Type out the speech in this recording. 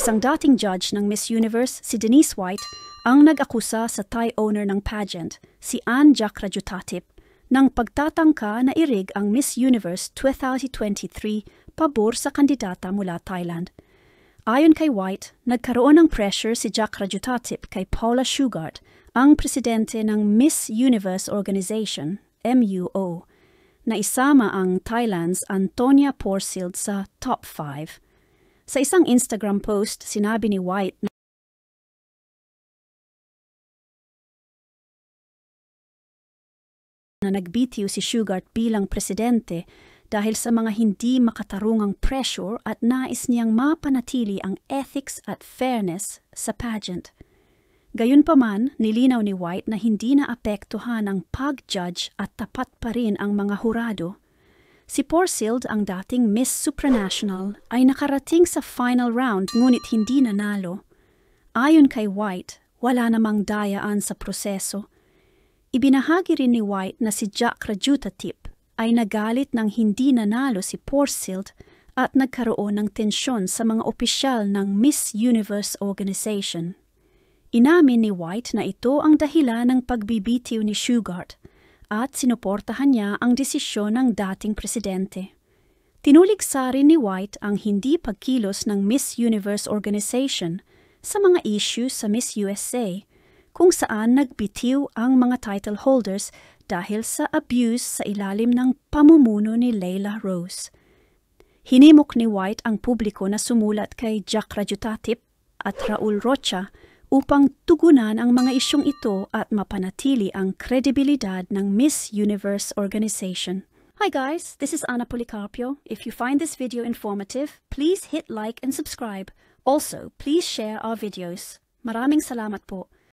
Isang dating judge ng Miss Universe, si Denise White, ang nag-akusa sa Thai owner ng pageant, si Anne Jack Rajutatip, ng pagtatangka na irig ang Miss Universe 2023 pabor sa kandidata mula Thailand. Ayon kay White, nagkaroon ng pressure si Jack Rajutatip kay Paula Shugart, ang presidente ng Miss Universe Organization, MUO, na isama ang Thailand's Antonia Porsild sa top 5. Sa isang Instagram post, sinabi ni White na nagbitiw si Shugart bilang presidente dahil sa mga hindi makatarungang pressure at nais niyang mapanatili ang ethics at fairness sa pageant. Gayunpaman, nilinaw ni White na hindi naapektuhan ang pag-judge at tapat pa rin ang mga hurado. Si Porsild, ang dating Miss Supranational, ay nakarating sa final round ngunit hindi nanalo. Ayon kay White, wala namang dayaan sa proseso. Ibinahagi rin ni White na si Jack Rajutatip ay nagalit nang hindi nanalo si Porsild at nagkaroon ng tensyon sa mga opisyal ng Miss Universe Organization. Inamin ni White na ito ang dahilan ng pagbibitiw ni Shugart at sinuportahan niya ang desisyon ng dating presidente. Tinuligsa rin ni White ang hindi pagkilos ng Miss Universe Organization sa mga issues sa Miss USA, kung saan nagbitiw ang mga title holders dahil sa abuse sa ilalim ng pamumuno ni Layla Rose. Hinimok ni White ang publiko na sumulat kay Jack Rajutatip at Raul Rocha upang tugunan ang mga isyong ito at mapanatili ang kredibilidad ng Miss Universe Organization. Hi guys, this is Ana Policarpio. If you find this video informative, please hit like and subscribe. Also, please share our videos. Maraming salamat po.